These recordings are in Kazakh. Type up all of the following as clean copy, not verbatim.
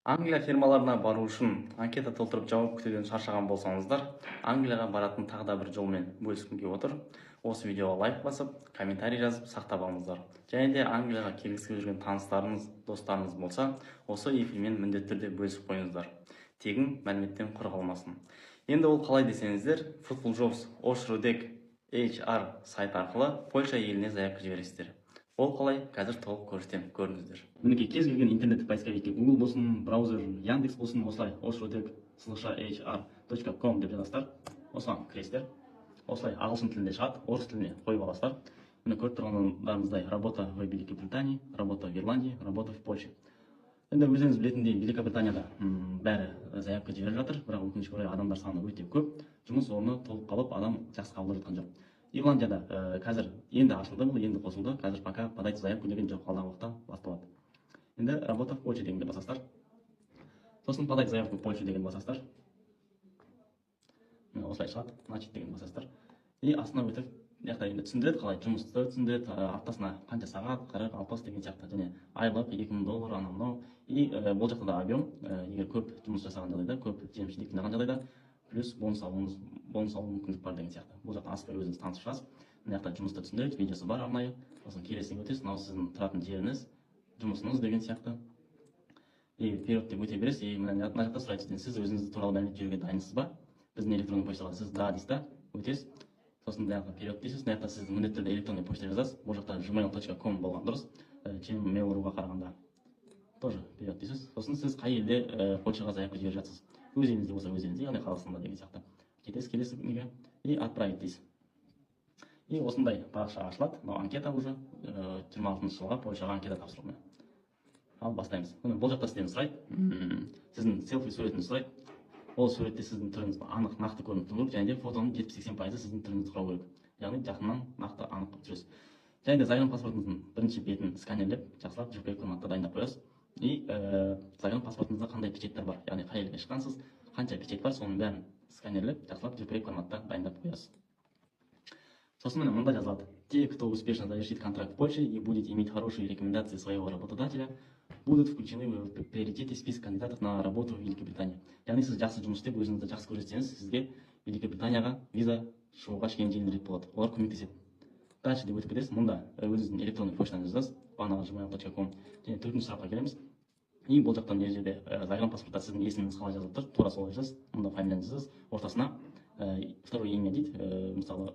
Англия фирмаларына бару үшін анкета толтырып жауап күтуден шаршаған болсаңыздар, Англияға баратын тағы да бір жолмен бөліскім келіп отыр. Осы видеоға лайк басып, комментарий жазып сақтап алыңыздар. Және де Англияға келгісі келіп жүрген таныстарыңыз, достарыңыз болса, осы эфирмен міндетті түрде бөлісіп қойыңыздар. Тегін мәліметтен құр қалмасын. Енді ол қалай десеңіздер, Fruitful Jobs Oshrodek HR сайт арқылы Польша еліне заявка жібересіздер. Ол қалай қазір толық көрсетемін, көріңіздер. Мінекей кез келген интернет поисковикке Google болсын, браузер Яндекс болсын, осылай oshrodek/hr.com деп жазасыздар. Осыған кіресіздер. Осылай ағылшын тілінде шығады, орыс тіліне қойып аласыздар. Міне көріп тұрғандарыңыздай работа в Великой Британии, работа в Ирландии, работа в Польше. Енді өзіңіз білетіндей Великобританияда бәрі заявка жіберіп жатыр, бірақ өкінішке орай адамдар саны өте көп, жұмыс орны толып қалып, адам жақсы қабылдап жатқан жоқ. Ирландияда қазір енді ашылды, бұл енді қосылды. Қазір пока подайте заявку деген жоқ, алдағы уақытта басталады. Енді работа в Польше дегенде басасыздар. Сосын подать заявку в Польшу деген басасыздар. Осылай шығады, начать деген басасыздар. И астына өтіп, енді түсіндіреді, қалай жұмысты түсіндіреді, аптасына қанша сағат, 40-60 деген сияқты, және айлық $2000 анау. И бұл жақта да объем, егер көп жұмыс жасаған жағдайда, көп жемшілік жинаған жағдайда, плюс бонус алу мүмкіндік бар деген сияқты. Бұл жақта аспай өзіңіз танысып шығасыз. Мына жақта жұмысты түсіндіреді, видеосы бар арнайы. Сосын келесіге өтесіз, мынау сіздің тұратын жеріңіз, жұмысыңыз деген сияқты. И период деп өте бересіз. И мына жақта сұрайды сізден, сіз өзіңіз туралы мәлімет жіберуге дайынсыз ба? Біздің электронды почтаға сіз да дейсіз да, өтесіз. Сосын мына жақта период дейсіз. Мына жақта сіз міндетті түрде электронды почта жазасыз. Бұл жақта gmail.com болған дұрыс. Mail.ru-ға қарағанда тоже период дейсіз. Сосын сіз қай елде Польшаға заявка жіберіп жатсыз. Өз еліңізде болса өз еліңізде, яғни Қазақстанда деген сияқты. Кетесіз, келесі неге и отправить дейсіз. И осындай парақша ашылады. Мынау анкета уже 26 жылға Польшаға анкета тапсырылды. Ал бастаймыз. Бұл жақта сізден сұрайды, сіздің селфи суретіңізді сұрайды. Ол суретте сіздің түріңіз анық, нақты көрініп тұру керек, және де фотоның 70-80% сіздің түріңізді құрау керек. Яғни жақыннан нақты анық қылып жүресіз. Және де загран паспортыңыздың бірінші бетін сканерлеп, жақсылап JPEG форматта дайындап қоясыз. И загран паспортыңызда қандай печаттар бар, яғни қай елге шыққансыз, қанша печать бар, соның бәрін сканерлеп, жақсылап JPEG форматта дайындап қоясыз. Сосын міне мында жазылады: те, кто успешно завершит контракт в Польше и будет иметь хорошие рекомендации своего работодателя, будут включены в приоритете список кандидатов на работу в Великобритании. Яғни сіз жақсы жұмыс істеп, өзіңізді жақсы көрсетсеңіз, сізге Великобританияға виза шығуға кішкене жеңілдірек болады. Олар көмектеседі. Дальше деп өтіп кетесіз. Мұнда өзіңіздің электронды почтаңызды жазасыз, бағанағы gmail.com. Және төртінші сұраққа келеміз. И бұл жақтан мына жерде загран паспортта сіздің есіміңіз қалай жазылып тұр, тура солай жазасыз. Мұнда фамилияңызды жазасыз, ортасына второе имя дейді, мысалы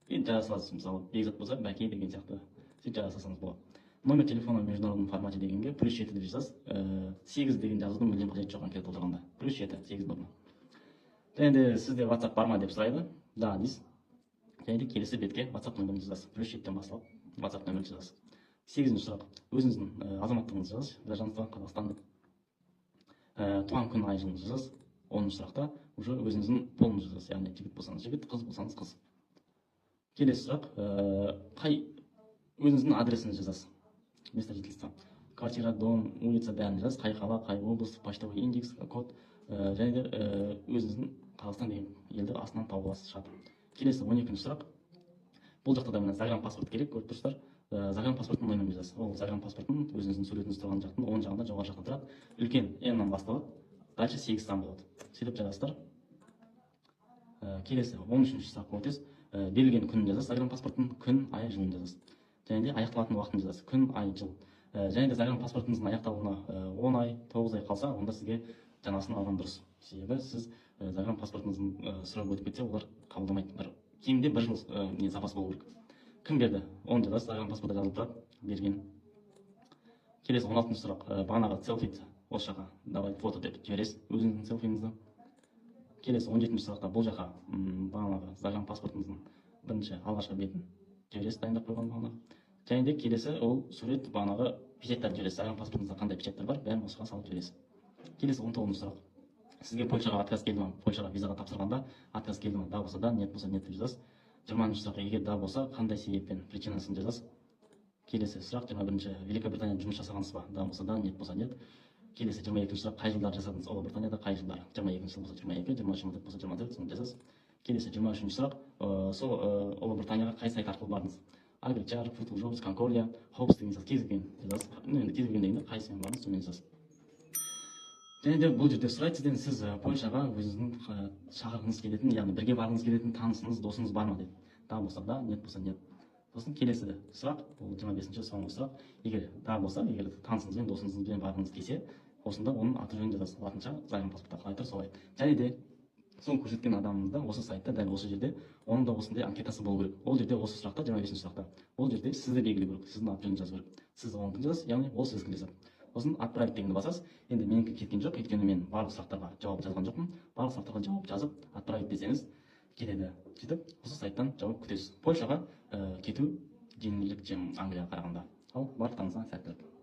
жаза саласыз, мысалы Бекзат болса Бәке деген сияқты сөйтіп жаза салсаңыз болады. Номер телефона в международном формате дегенге +7 деп жазасыз. 8 деген жазудың мүлдем қажеті жоқ анкета толтырғанда. +7, 8 норма. Және де сізде WhatsApp бар ма деп сұрайды. Да дейсіз. Және де келесі бетке WhatsApp нөміріңізді жазасыз. +7-тен басталып WhatsApp нөміріңізді жазасыз. 8-ші сұрақ. Өзіңіздің азаматтығыңызды жазасыз. Гражданство Қазақстан. Туған күн ай жылыңызды жазасыз. 10-ші сұрақта уже өзіңіздің полыңызды жазасыз. Яғни жігіт болсаңыз жігіт, қыз болсаңыз қыз. Келесі сұрақ. Қай өзіңіздің адресіңізді жазасыз. Место жительства. Квартира, дом, улица бәрін жазасыз. Қай қала, қай облыс, почтовый индекс, код. Және де өзіңіздің Қазақстан деген елді астынан тауып аласыз, шығады. Келесі 12-ші сұрақ. Бұл жақта да загран паспорт керек, көріп тұрсыздар. Загран паспорттың нөмірін жазасыз. Ол загран паспорттың өзіңіздің суретіңіз тұрған жақтың оң жағында, жоғары жақта тұрады. Үлкен N-нан басталады. Дальше 8 сан болады. Сөйтіп жазасыздар. Келесі 13-ші сұраққа өтесіз. Берілген күнін жазасыз, загран паспорттың күн, ай, жылын жазасыз. Және де аяқталатын уақытын жазасыз. Күн, ай, жыл. Және де загран паспортыңыздың аяқталуына 10 ай, 9 ай қалса, онда сізге жаңасын алған дұрыс. Себебі сіз загран паспортыңыздың сұрап өтіп кетсе, олар қабылдамайды. Кемінде 1 жыл запас болу керек. Кім берді? Оны жазасыз, загран паспортта жазылып тұрады, берген. Келесі 16-ші сұрақ. Бағанағы селфи осы жаққа давай фото деп жібересіз өзіңіздің селфиіңізді. Келесі 17-ші сұрақта бұл жаққа бағанағы загран паспортыңыздың бірінші алғашқы бетін жібересіз, дайындап қойған бағанағы. Және де келесі ол сурет бағанағы печаттарды жібересіз. Загран паспортыңызда қандай печаттар бар, бәрін осыға салып жібересіз. Келесі 19-ші сұрақ. Сізге Польшаға отказ келді ма? Польшаға визаға тапсырғанда отказ келді ма? Да болса да, нет болса нет деп жазасыз. 20-ші сұрақ. Егер да болса, қандай себеппен причинасын жазасыз. Келесі сұрақ 21-ші. Великобританияда жұмыс жасағансыз ба? Да болса да, нет болса нет. Келесі 22-ші сұрақ. Қай жылдар жасадыңыз? Ұлыбританияда қай жылдар? 22-ші жыл болса 22, 23 жыл болса 24, соны жазасыз. Келесі 23-ші сұрақ. Сол Ұлыбританияға қай сайт арқылы бардыңыз? Agrichar, Fruitful Jobs, Concordia, Hobbs деген кез келген жазасыз. Енді кез келген дегенде қайсымен барыңыз, соны жазасыз. және де бұл жерде сұрайды сізден, сіз Польшаға өзіңіздің шақырғыңыз келетін, яғни бірге барғыңыз келетін танысыңыз, досыңыз бар ма дейді. Да болса да, нет болса нет. Сосын келесі сұрақ, бұл 25-ші соңғы сұрақ. Егер да болса, егер танысыңызбен, досыңызбен барғыңыз келсе, осында оның аты жөнін жазасыз, латынша, займ паспортта қалай тұр солай. Және де сол көрсеткен адамыңызда осы сайтта дәл осы жерде оның да осындай анкетасы болу керек. Ол жерде осы сұрақта, 25-ші сұрақта, ол жерде сізді белгілеу керек, сіздің аты жөнін жазу керек. Сіз онымкін жазасыз, яғни ол сіздікін жазады. Сосын отправить дегенді басасыз. Енді менікі кеткен жоқ, өйткені мен барлық сұрақтарға жауап жазған жоқпын. Барлық сұрақтарға жауап жазып, отправить десеңіз кетеді. Сөйтіп, осы сайттан жауап күтесіз. Польшаға кету жеңілдік Англияға қарағанда. Ал барлықтарыңызға сәттілік.